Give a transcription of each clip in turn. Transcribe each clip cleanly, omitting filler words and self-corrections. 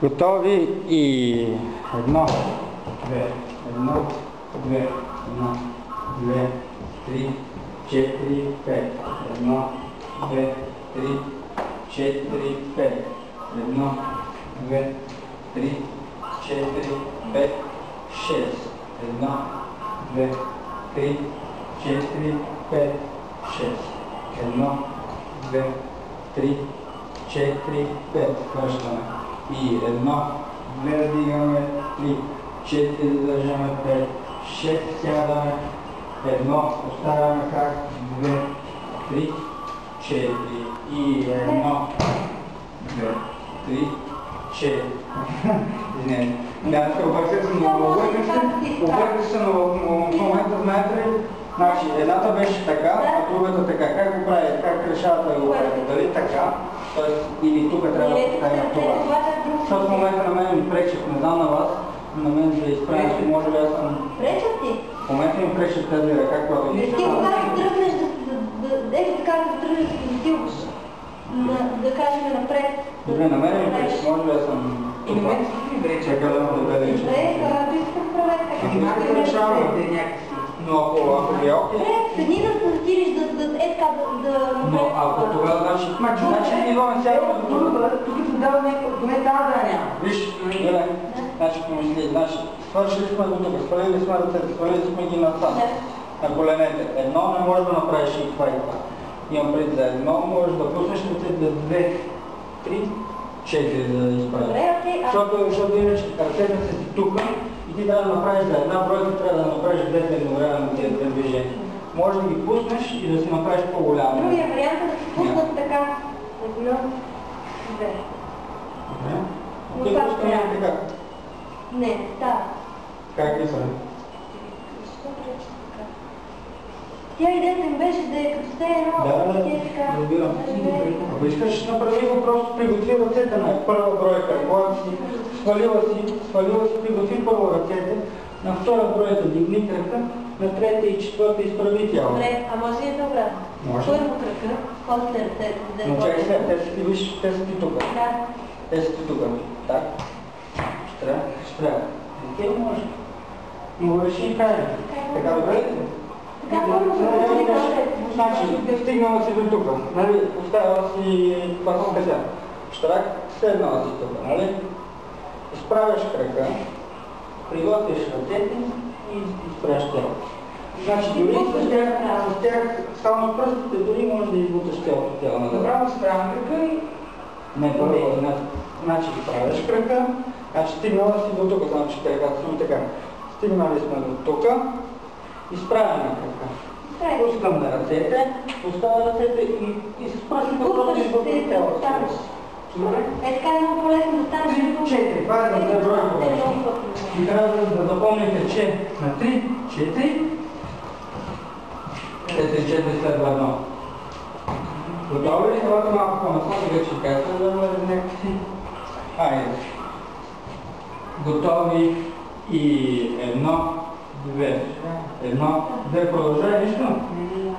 Готови и едно, две, едно, две, едно, две, три, четири, пет, едно, две, три, четири, пет, едно, две, три, четири, пет, шест, едно, две, три, четири, пет, шест, едно, две, три, четири, пет, връщаме. И едно, две вдигаме, три, четири държаме, пет, шест сядаме, едно, оставяме крак, две, три, четири и едно, две, три, четири. Извинете. Да, се обърках се, но в момента, знаете ли, значи едната беше така, а другата така. Как го прави? Как решавате да го правите? Дали така? Тоест, или тук трябва да поставим това. Защото в момента на мен ми пречат, не знам на вас, на мен да изправя, може би аз съм... Пречат ти? В момента ми пречат тази ръка, която... Ти когато тръгнеш ето така да тръгнеш да отиваш, да кажем напред. Добре, на мен ми пречат, може би аз съм... И на мен си ми пречат. Чакай да му да леча. Добре, ти си правете така. Как да решавате някакси? Но ако ви е окей... Седни да отидеш е така да... Но ако тогава, значи ние имаме всяко... Тук се дава някакво, поне тази да няма. Виж, Еле, значи помисли, значи, свършили сме до тук, свалили сме ръцете, свалили сме ги на коленете. Едно не можеш да направиш и това и това. Имам пред за едно, можеш да пуснеш ръцете, две, три, четири да изправиш. Добре, окей. Защото иначе ръцете са ти тук и ти трябва да направиш за една бройка, трябва да направиш двете едновременно тези две движения. Може да ги пуснеш и да си направиш по-голямо. Другия вариант е да се пуснат така. Едно, две. Ти пускаме така. Не, да. Как е сега? Тя идеята им беше да е като те едно... Да, разбирам. Ако искаш, направи го, просто приготви ръцете на първа бройка. Когато си свалила си, приготви първо ръцете, на втора бройка дигни крака, на трета и четвърта изправи тяло. Добре, а може ли да обратно? Може. Първо крака, после ръцете, да е Но чакай сега, те са ти виж, те са ти тук. Да. Те са ти тук. Так. Ще трябва. Окей, може. Но го реши и правилно. Така добре ли? Значи, стигнала си до тук, нали, поставила си пътя, щрак, седнала си тук, нали? Изправяш крака, приготвиш ръцете и изправяш тялото. Значи, дори с тях, само с пръстите, дори можеш да избуташ цялото тяло. Направо справям крака и... Не, първо, значи, изправяш крака, значи стигнала си до тук, значи краката си така. Стигнали сме до тук, изправяме крака. Пускам на ръцете, поставя ръцете и с пръстите просто избутам цялото. Е така е много по-лесно да станеш. 4, това е да се броя повече. И трябва да запомните, че на 3, 4, 4 следва едно. Готови ли? Елата малко по-наклон, сега ще кажа, да бъде някакси. Айде. Готови и едно, две. Едно, две, продължай нищо.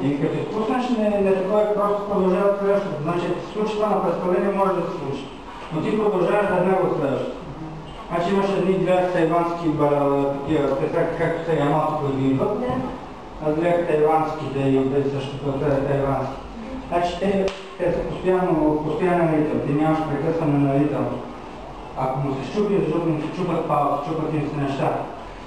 И като изпуснеш, не такова просто продължава следващото. Значи, ако се случи това на представление, може да се случи. Но ти продължаваш да него следващото. Значи имаш едни-две тайвански такива песаки, както са ямалски, които ги идват. Аз гледах тайвански, да и отде същото, това е тайвански. Значи те са постоянен ритъм, ти нямаш прекъсване на ритъм. Ако му се щупи, защото му се чупат палци, чупат им се неща.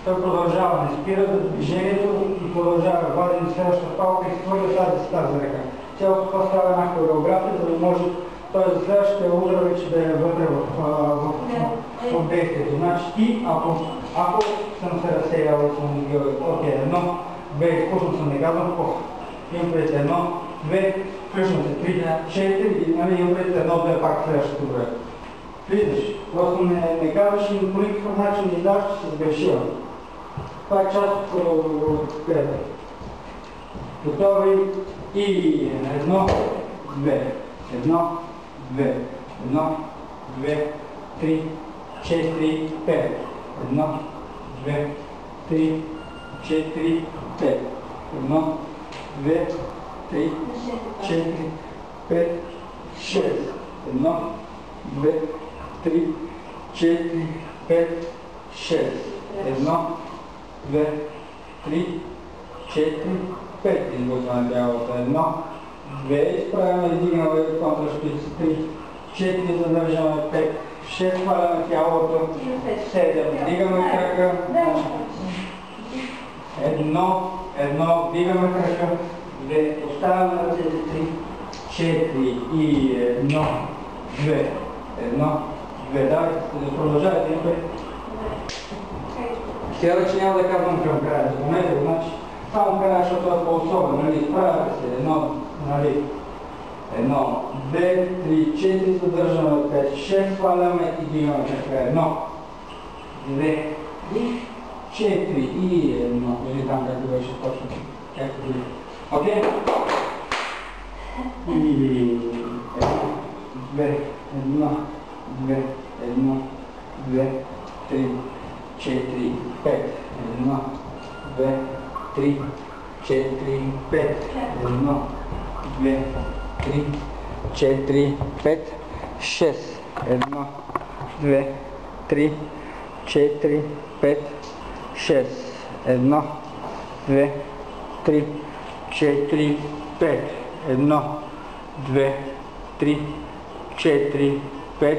Той продължава, не спира движението и продължава, вади на следващата палка и се хвърля тази ръка. Цялото това става една хореография, за да може той за следващия удар вече да е вътре в действието. Значи ти, ако съм се разсеял и съм изгъл, окей, едно, две, изпушно съм, не казвам какво. Имам пред едно, две, включвам се, три, четири и нали, имам пред едно, две, пак следващото време. Влизаш, просто не казваш и по никакъв начин не издаваш, че си сгрешила. Това е част от гледа. Готови и едно, две, едно, две, едно, две, три, четири, пет, едно, две, три, четири, пет, едно, две, три, четири, пет, шест, едно, две, три, 4, 5, 6. 1, 2, 3, 4, 5. Изготвяме тялото. 1, 2. Изправяме, издигаме конtra шпица. 3, 4. Задържаме. 5, 6. Хваляме тялото. 7. Вдигаме крака. 1, вдигаме крака. 2. Оставяме ръцете. 3, 4 и 1, 2. 1, 2. Давайте, продължавайте. Сега че няма да казвам към края. Запомнете го, значи. Само края, защото е по-особено, нали? Изправяте се. 1, нали? 1, 2, 3, 4, задържаме 5, 6, хваляме и дигаме крака. 1, 2, 4 и 1. Вижди там както беше точно. Както беше. Окей? И 2, 1, 2, 1, 2, 3, 4, 5, 1, 2, 3, 4, 5, 1, 2, 3, 4, 5, 6, 1, 2, 3, 4, 5, 6, 1, 2, 3, 4, 5, 1, 2, 3, 4, 5,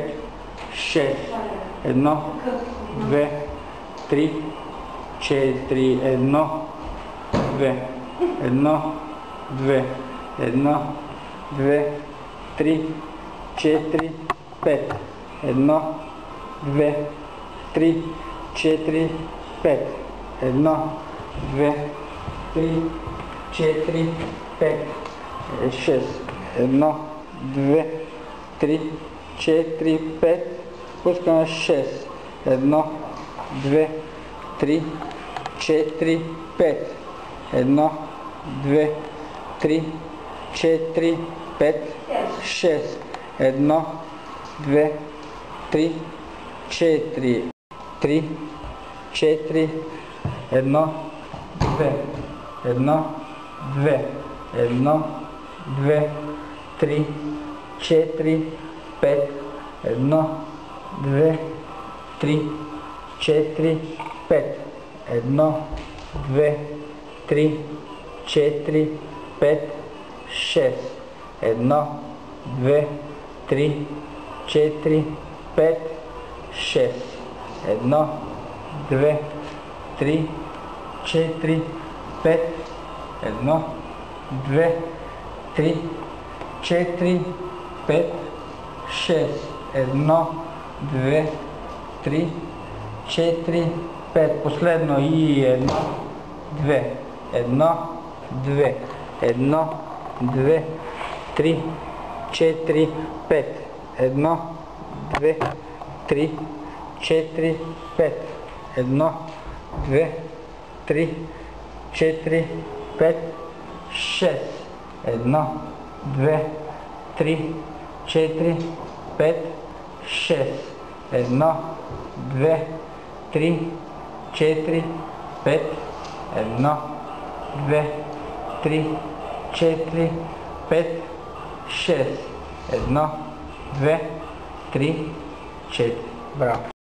6, 1, 2, 3, 4, 1, 2, 1, 2, 1, 2, 3, 4, 5, 1, 2, 3, 4, 5, 1, 2, 3, 4, 5, 6, 1, 2, 3, 4, 5, пускаме 6, 1, 2, 3, 4, 5, 1, 2, 3, 4, 5, 6, 1, 2, 3, 4, 3, 4, 1, 2, 1, 2, 1, 2, 3, 4, 5, 1, 2, 3, 4, 5, 1, 2, 3, 4, 5, 6, 1, 2, 3, 4, 5, 6, 1, 2, 3, 4, 5, 1, 2, 3, 4, 5, 6, 1, 2, 3, 4, 5. Последно и 1, 2, 1, 2, 1, 2, 3, 4, 5, 1, 2, 3, 4, 5, 1, 2, 3, 4, 5, 6, 1, 2, 3, 4, 5, 6, 1, 2, 3, 4, 5, 1, 2, 3, 4, 5, 6, 1, 2, 3, 4. Браво!